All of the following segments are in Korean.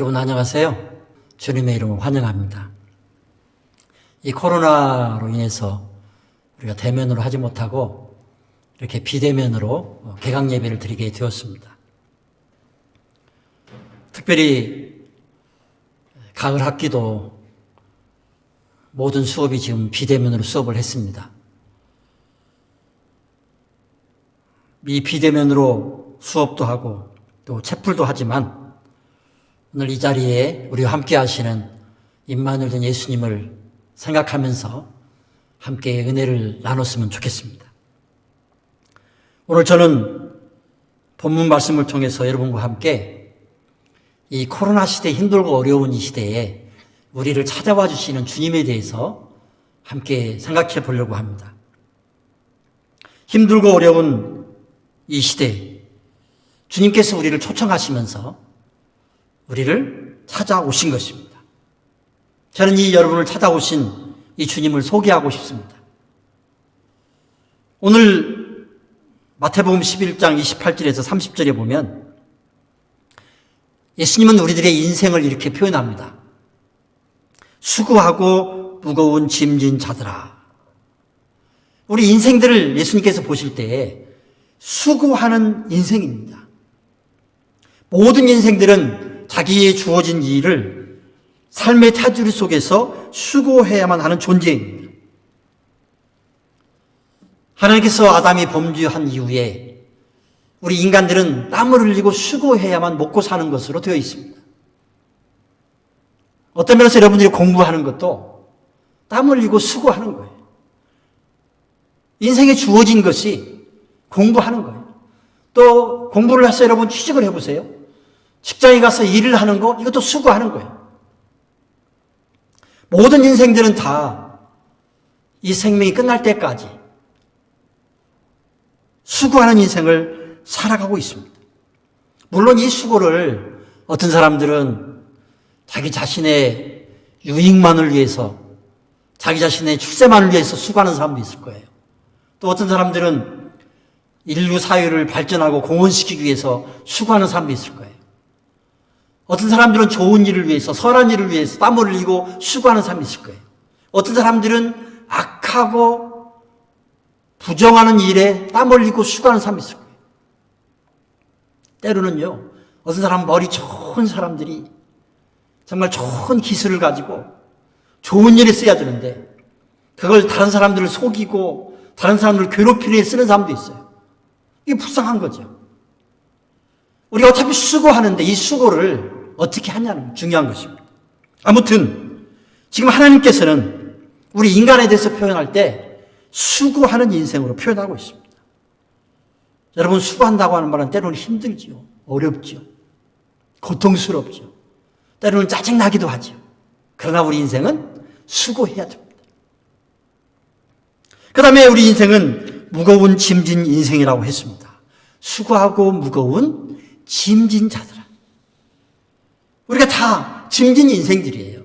여러분 안녕하세요. 주님의 이름으로 환영합니다. 이 코로나로 인해서 우리가 대면으로 하지 못하고 이렇게 비대면으로 개강 예배를 드리게 되었습니다. 특별히 가을 학기도 모든 수업이 지금 비대면으로 수업을 했습니다. 이 비대면으로 수업도 하고 또 채플도 하지만 오늘 이 자리에 우리와 함께 하시는 임마누엘 된 예수님을 생각하면서 함께 은혜를 나눴으면 좋겠습니다. 오늘 저는 본문 말씀을 통해서 여러분과 함께 이 코로나 시대 힘들고 어려운 이 시대에 우리를 찾아와 주시는 주님에 대해서 함께 생각해 보려고 합니다. 힘들고 어려운 이 시대, 주님께서 우리를 초청하시면서 우리를 찾아오신 것입니다. 저는 이 여러분을 찾아오신 이 주님을 소개하고 싶습니다. 오늘 마태복음 11장 28절에서 30절에 보면 예수님은 우리들의 인생을 이렇게 표현합니다. 수고하고 무거운 짐진 자들아. 우리 인생들을 예수님께서 보실 때에 수고하는 인생입니다. 모든 인생들은 자기의 주어진 일을 삶의 타주리 속에서 수고해야만 하는 존재입니다. 하나님께서 아담이 범죄한 이후에 우리 인간들은 땀을 흘리고 수고해야만 먹고 사는 것으로 되어 있습니다. 어떤 면에서 여러분들이 공부하는 것도 땀 흘리고 수고하는 거예요. 인생에 주어진 것이 공부하는 거예요. 또 공부를 해서 여러분 취직을 해보세요. 직장에 가서 일을 하는 거, 이것도 수고하는 거예요. 모든 인생들은 다 이 생명이 끝날 때까지 수고하는 인생을 살아가고 있습니다. 물론 이 수고를 어떤 사람들은 자기 자신의 유익만을 위해서, 자기 자신의 출세만을 위해서 수고하는 사람도 있을 거예요. 또 어떤 사람들은 인류 사회를 발전하고 공헌시키기 위해서 수고하는 사람도 있을 거예요. 어떤 사람들은 좋은 일을 위해서, 선한 일을 위해서 땀을 흘리고 수고하는 사람이 있을 거예요. 어떤 사람들은 악하고 부정하는 일에 땀 흘리고 수고하는 사람이 있을 거예요. 때로는요, 어떤 사람은 머리 좋은 사람들이 정말 좋은 기술을 가지고 좋은 일에 써야 되는데 그걸 다른 사람들을 속이고 다른 사람들을 괴롭히는 일에 쓰는 사람도 있어요. 이게 불쌍한 거죠. 우리가 어차피 수고하는데 이 수고를 어떻게 하냐는 중요한 것입니다. 아무튼 지금 하나님께서는 우리 인간에 대해서 표현할 때 수고하는 인생으로 표현하고 있습니다. 여러분, 수고한다고 하는 말은 때로는 힘들지요. 어렵지요. 고통스럽죠. 때로는 짜증나기도 하죠. 그러나 우리 인생은 수고해야 됩니다. 그 다음에 우리 인생은 무거운 짐진 인생이라고 했습니다. 수고하고 무거운 짐진 자들아. 우리가 다 짐진 인생들이에요.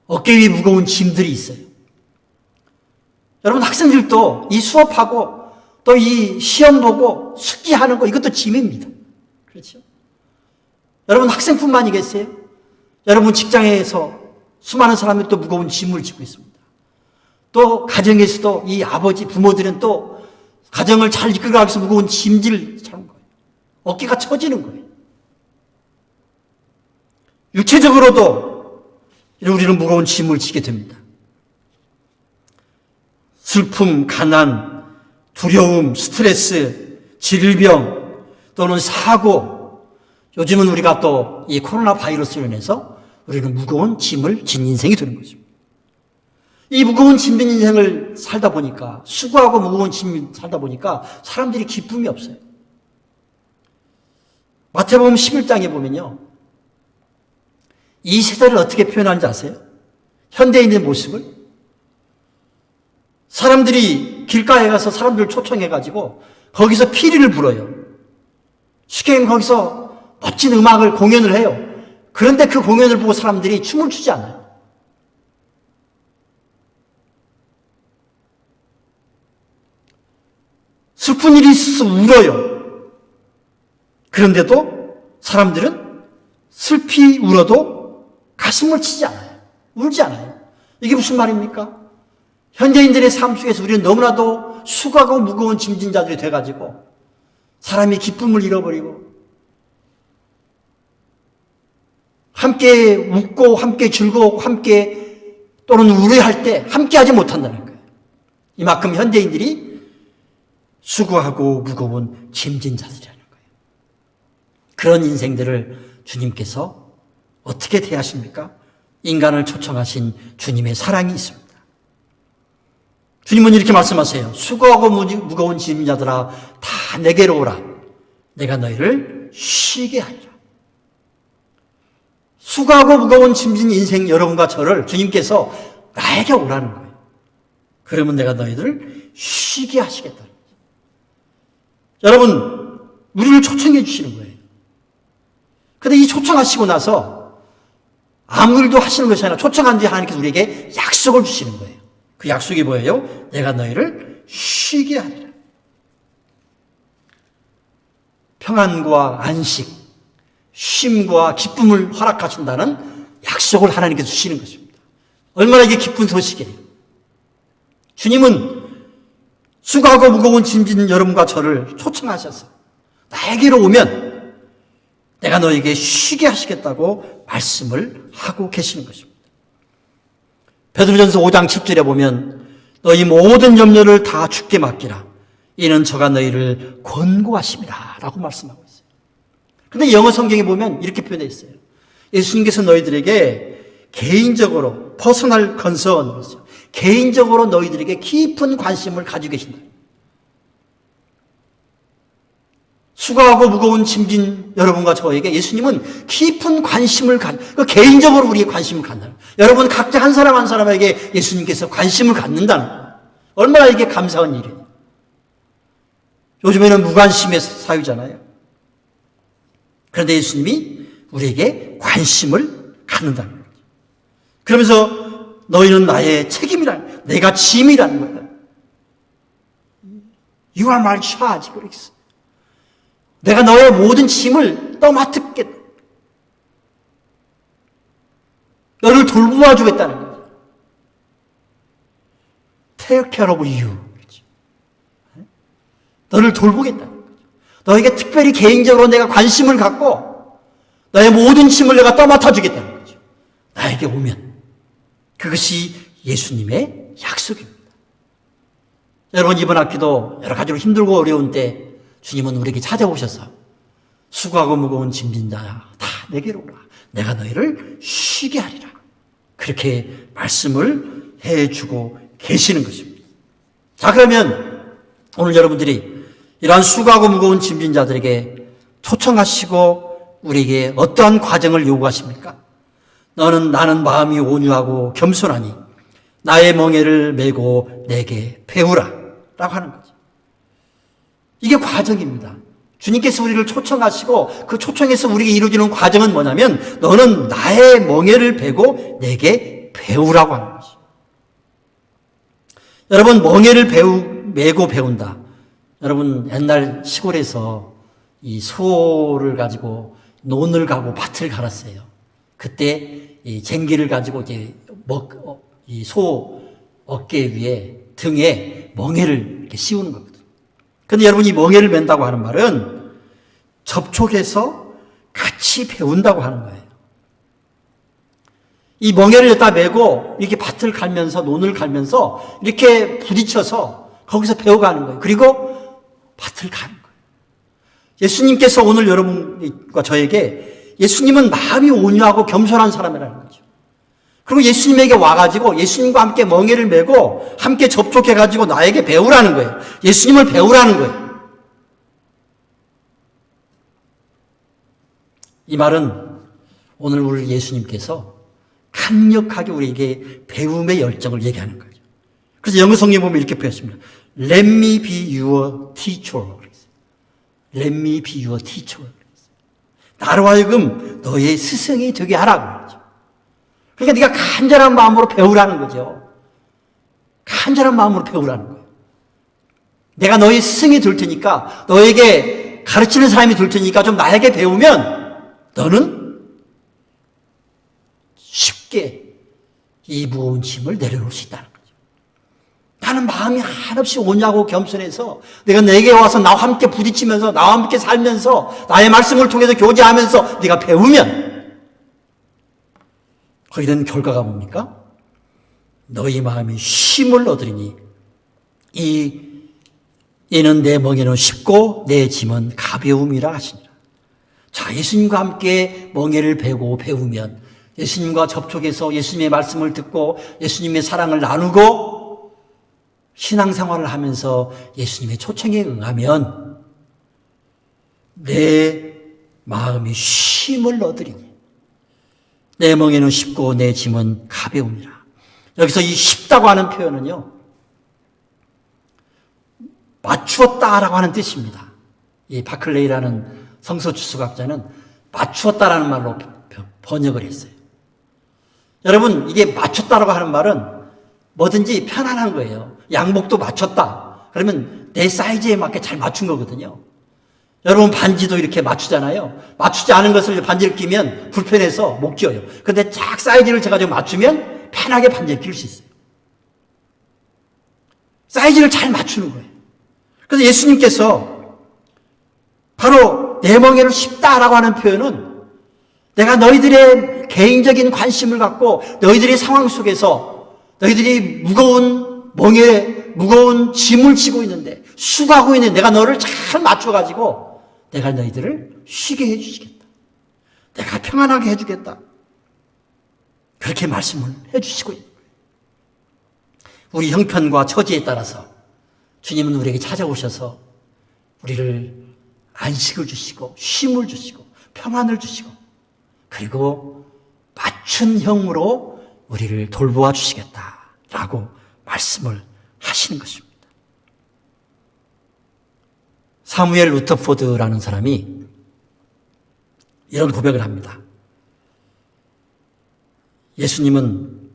어깨 위에 무거운 짐들이 있어요. 여러분, 학생들도 이 수업하고 또 이 시험 보고 숙기하는 거, 이것도 짐입니다. 그렇죠? 여러분, 학생뿐만이겠어요? 여러분, 직장에서 수많은 사람들이 또 무거운 짐을 지고 있습니다. 또 가정에서도 이 아버지, 부모들은 또 가정을 잘 이끌어가기 위해서 무거운 짐질을 차는 거예요. 어깨가 처지는 거예요. 육체적으로도 우리는 무거운 짐을 지게 됩니다. 슬픔, 가난, 두려움, 스트레스, 질병, 또는 사고, 요즘은 우리가 또 이 코로나 바이러스로 인해서 우리는 무거운 짐을 진 인생이 되는 것입니다. 이 무거운 짐진 인생을 살다 보니까, 수고하고 무거운 짐을 살다 보니까 사람들이 기쁨이 없어요. 마태복음 11장에 보면요, 이 세대를 어떻게 표현하는지 아세요? 현대인의 모습을? 사람들이 길가에 가서 사람들을 초청해가지고 거기서 피리를 불어요. 쉽게 얘기하면 거기서 멋진 음악을 공연을 해요. 그런데 그 공연을 보고 사람들이 춤을 추지 않아요. 슬픈 일이 있어서 울어요. 그런데도 사람들은 슬피 울어도 가슴을 치지 않아요. 울지 않아요. 이게 무슨 말입니까? 현대인들의 삶 속에서 우리는 너무나도 수고하고 무거운 짐진 자들이 돼가지고 사람이 기쁨을 잃어버리고 함께 웃고 함께 즐거워하고 함께 또는 우려할 때 함께 하지 못한다는 거예요. 이만큼 현대인들이 수고하고 무거운 짐진 자들이라는 거예요. 그런 인생들을 주님께서 어떻게 대하십니까? 인간을 초청하신 주님의 사랑이 있습니다. 주님은 이렇게 말씀하세요. 수고하고 무거운 짐진 자들아 다 내게로 오라. 내가 너희를 쉬게 하리라. 수고하고 무거운 짐진 인생 여러분과 저를 주님께서 나에게 오라는 거예요. 그러면 내가 너희들을 쉬게 하시겠다. 여러분, 우리를 초청해 주시는 거예요. 그런데 이 초청하시고 나서 아무 일도 하시는 것이 아니라 초청한 뒤에 하나님께서 우리에게 약속을 주시는 거예요. 그 약속이 뭐예요? 내가 너희를 쉬게 하리라. 평안과 안식, 쉼과 기쁨을 허락하신다는 약속을 하나님께서 주시는 것입니다. 얼마나 이게 기쁜 소식이에요. 주님은 수고하고 무거운 짐진 여러분과 저를 초청하셔서 나에게로 오면 내가 너에게 쉬게 하시겠다고 말씀을 하고 계시는 것입니다. 베드로전서 5장 10절에 보면 너희 모든 염려를 다 주께 맡기라. 이는 저가 너희를 권고하심이라 라고 말씀하고 있어요. 그런데 영어 성경에 보면 이렇게 표현되어 있어요. 예수님께서 너희들에게 개인적으로 퍼스널 컨서언, 개인적으로 너희들에게 깊은 관심을 가지고 계신다. 수고하고 무거운 짐진 여러분과 저에게 예수님은 깊은 관심을 개인적으로 우리에게 관심을 갖는다. 여러분 각자 한 사람 한 사람에게 예수님께서 관심을 갖는다는 거예요. 얼마나 이게 감사한 일이에요. 요즘에는 무관심의 사유잖아요. 그런데 예수님이 우리에게 관심을 갖는다는 거죠. 그러면서 너희는 나의 책임이라는, 내가 짐이라는 거예요. You are my charge. 그랬어요. 내가 너의 모든 짐을 떠맡겠다. 너를 돌보아 주겠다는 거죠. Take care of you. 너를 돌보겠다는 거죠. 너에게 특별히 개인적으로 내가 관심을 갖고 너의 모든 짐을 내가 떠맡아 주겠다는 거죠. 나에게 오면. 그것이 예수님의 약속입니다. 여러분 이번 학기도 여러 가지로 힘들고 어려운 때 주님은 우리에게 찾아오셔서 수고하고 무거운 짐진 자야 다 내게로 오라. 내가 너희를 쉬게 하리라. 그렇게 말씀을 해주고 계시는 것입니다. 자, 그러면 오늘 여러분들이 이러한 수고하고 무거운 짐진 자들에게 초청하시고 우리에게 어떠한 과정을 요구하십니까? 나는 마음이 온유하고 겸손하니 나의 멍에를 메고 내게 배우라 라고 하는 거죠. 이게 과정입니다. 주님께서 우리를 초청하시고 그 초청에서 우리에게 이루어지는 과정은 뭐냐면 너는 나의 멍에를 베고 내게 배우라고 하는 거죠. 여러분 멍에를 메고 배운다. 여러분 옛날 시골에서 이 소를 가지고 논을 가고 밭을 갈았어요. 그때 이 쟁기를 가지고 이제 이 소 어깨 위에 등에 멍에를 이렇게 씌우는 거거든요. 그런데 여러분 이 멍에를 맨다고 하는 말은 접촉해서 같이 배운다고 하는 거예요. 이 멍에를 여기다 메고 이렇게 밭을 갈면서 논을 갈면서 이렇게 부딪혀서 거기서 배워가는 거예요. 그리고 밭을 가는 거예요. 예수님께서 오늘 여러분과 저에게 예수님은 마음이 온유하고 겸손한 사람이라는 거죠. 그리고 예수님에게 와가지고 예수님과 함께 멍에를 메고 함께 접촉해가지고 나에게 배우라는 거예요. 예수님을 배우라는 거예요. 이 말은 오늘 우리 예수님께서 강력하게 우리에게 배움의 열정을 얘기하는 거죠. 그래서 영어 성경에 보면 이렇게 표현했습니다. Let me be your teacher. Let me be your teacher. 나로 하여금 너의 스승이 되게 하라고 하죠. 그러니까 네가 간절한 마음으로 배우라는 거죠. 간절한 마음으로 배우라는 거예요. 내가 너의 스승이 될 테니까 너에게 가르치는 사람이 될 테니까 좀 나에게 배우면 너는 쉽게 이 무거운 짐을 내려놓을 수 있다는 거죠. 나는 마음이 한없이 온유하고 겸손해서 내가 내게 와서 나와 함께 부딪히면서 나와 함께 살면서 나의 말씀을 통해서 교제하면서 네가 배우면 거기에 대한 결과가 뭡니까? 너희 마음이 쉼을 얻으리니 이는 내 멍에는 쉽고 내 짐은 가벼움이라 하시니라. 자, 예수님과 함께 멍에를 베고 배우면 예수님과 접촉해서 예수님의 말씀을 듣고 예수님의 사랑을 나누고 신앙생활을 하면서 예수님의 초청에 응하면 내 마음이 쉼을 얻으리니 내 멍에는 쉽고 내 짐은 가벼움이라. 여기서 이 쉽다고 하는 표현은요, 맞추었다라고 하는 뜻입니다. 이 바클레이라는 성서주석학자는 맞추었다라는 말로 번역을 했어요. 여러분, 이게 맞췄다라고 하는 말은 뭐든지 편안한 거예요. 양복도 맞췄다. 그러면 내 사이즈에 맞게 잘 맞춘 거거든요. 여러분, 반지도 이렇게 맞추잖아요. 맞추지 않은 것을 반지를 끼면 불편해서 못 끼워요. 근데 쫙 사이즈를 제가 좀 맞추면 편하게 반지를 끼울 수 있어요. 사이즈를 잘 맞추는 거예요. 그래서 예수님께서 바로 내 멍에는 쉽다라고 하는 표현은 내가 너희들의 개인적인 관심을 갖고 너희들의 상황 속에서 너희들이 무거운 멍에 무거운 짐을 지고 있는데 수고하고 있는 내가 너를 잘 맞춰가지고 내가 너희들을 쉬게 해주시겠다. 내가 평안하게 해주겠다. 그렇게 말씀을 해주시고 있는 거예요. 우리 형편과 처지에 따라서 주님은 우리에게 찾아오셔서 우리를 안식을 주시고 쉼을 주시고 평안을 주시고 그리고 맞춘 형으로 우리를 돌보아 주시겠다라고 말씀을 하시는 것입니다. 사무엘 루터포드라는 사람이 이런 고백을 합니다. 예수님은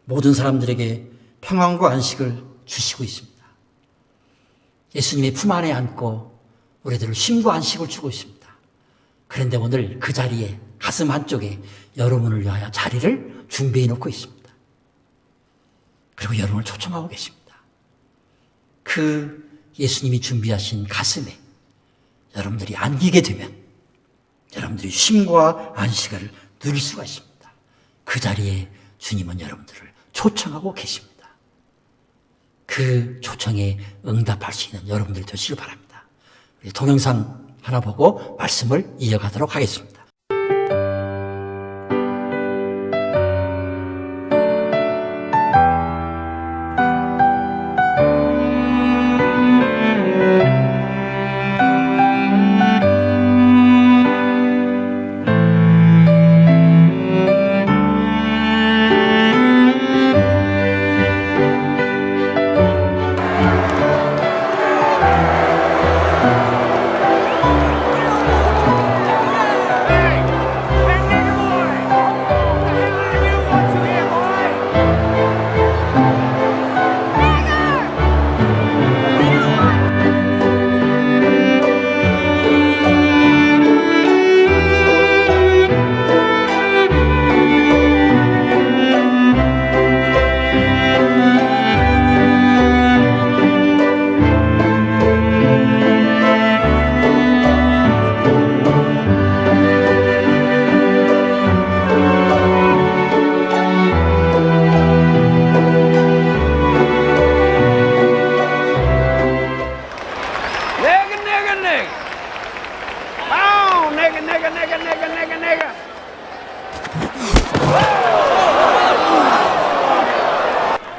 모든 사람들에게 평안과 안식을 주시고 있습니다. 예수님의 품 안에 안고 우리들을 쉼과 안식을 주고 있습니다. 그런데 오늘 그 자리에 가슴 한쪽에 여러분을 위하여 자리를 준비해 놓고 있습니다. 그리고 여러분을 초청하고 계십니다. 그 예수님이 준비하신 가슴에 여러분들이 안기게 되면 여러분들이 쉼과 안식을 누릴 수가 있습니다. 그 자리에 주님은 여러분들을 초청하고 계십니다. 그 초청에 응답할 수 있는 여러분들이 되시길 바랍니다. 우리 동영상 하나 보고 말씀을 이어가도록 하겠습니다.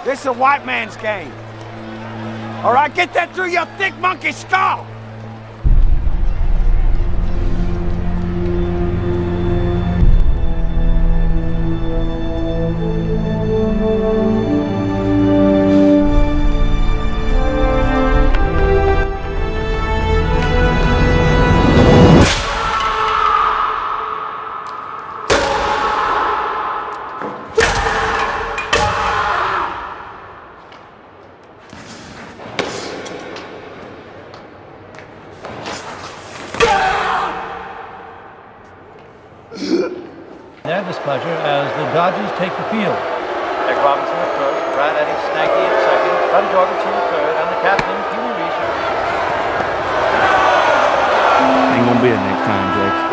This is a white man's game. All right, get that through your thick monkey skull. Their displeasure as the Dodgers take the field. Nick Robinson at first, Brad Eddie Snacky at second, Buddy Jorgensen at third, and the captain, Pee Wee Reese. Ain't gonna be it next time, Jake.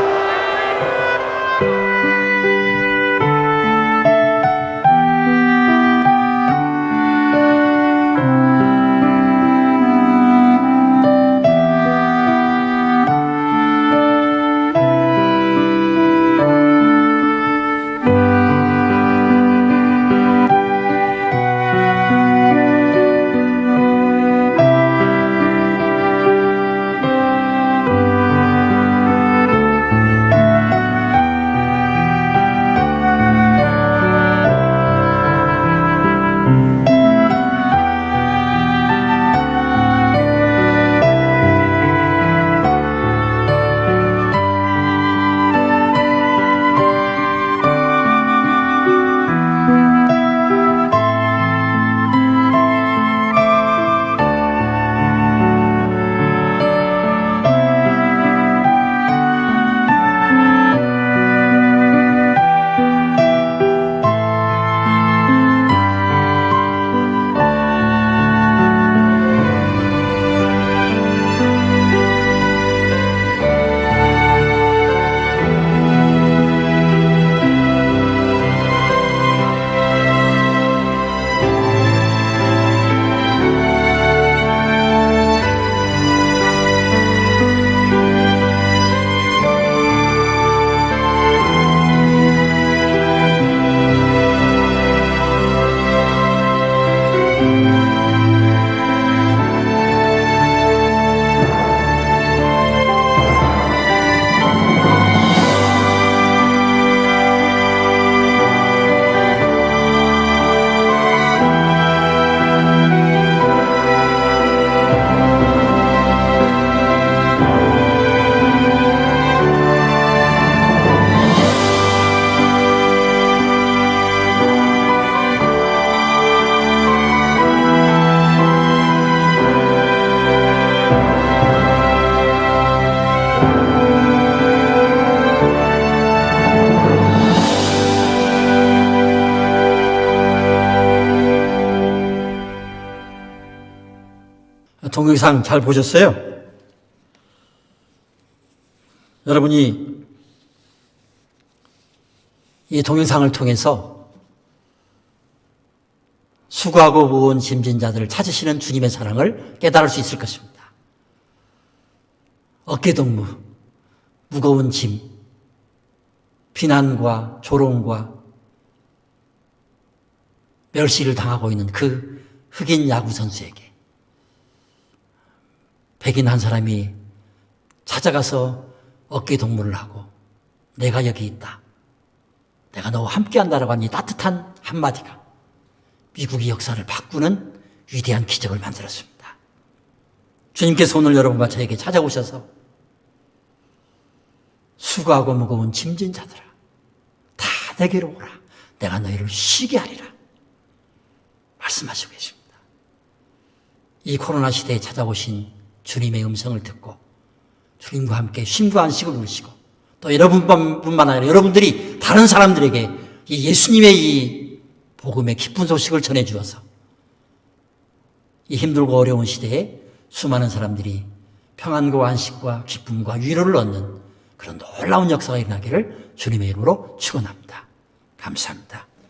동영상 잘 보셨어요? 여러분이 이 동영상을 통해서 수고하고 모은 짐진 자들을 찾으시는 주님의 사랑을 깨달을 수 있을 것입니다. 어깨동무, 무거운 짐, 비난과 조롱과 멸시를 당하고 있는 그 흑인 야구 선수에게 백인 한 사람이 찾아가서 어깨 동무를 하고 내가 여기 있다. 내가 너와 함께 한다라고 하는 이 따뜻한 한마디가 미국의 역사를 바꾸는 위대한 기적을 만들었습니다. 주님께서 오늘 여러분과 저에게 찾아오셔서 수고하고 무거운 짐진 자들아 다 내게로 오라. 내가 너희를 쉬게 하리라. 말씀하시고 계십니다. 이 코로나 시대에 찾아오신 주님의 음성을 듣고 주님과 함께 쉼과 안식을 누리시고 또 여러분뿐만 아니라 여러분들이 다른 사람들에게 이 예수님의 이 복음의 기쁜 소식을 전해주어서 이 힘들고 어려운 시대에 수많은 사람들이 평안과 안식과 기쁨과 위로를 얻는 그런 놀라운 역사가 일어나기를 주님의 이름으로 축원합니다. 감사합니다.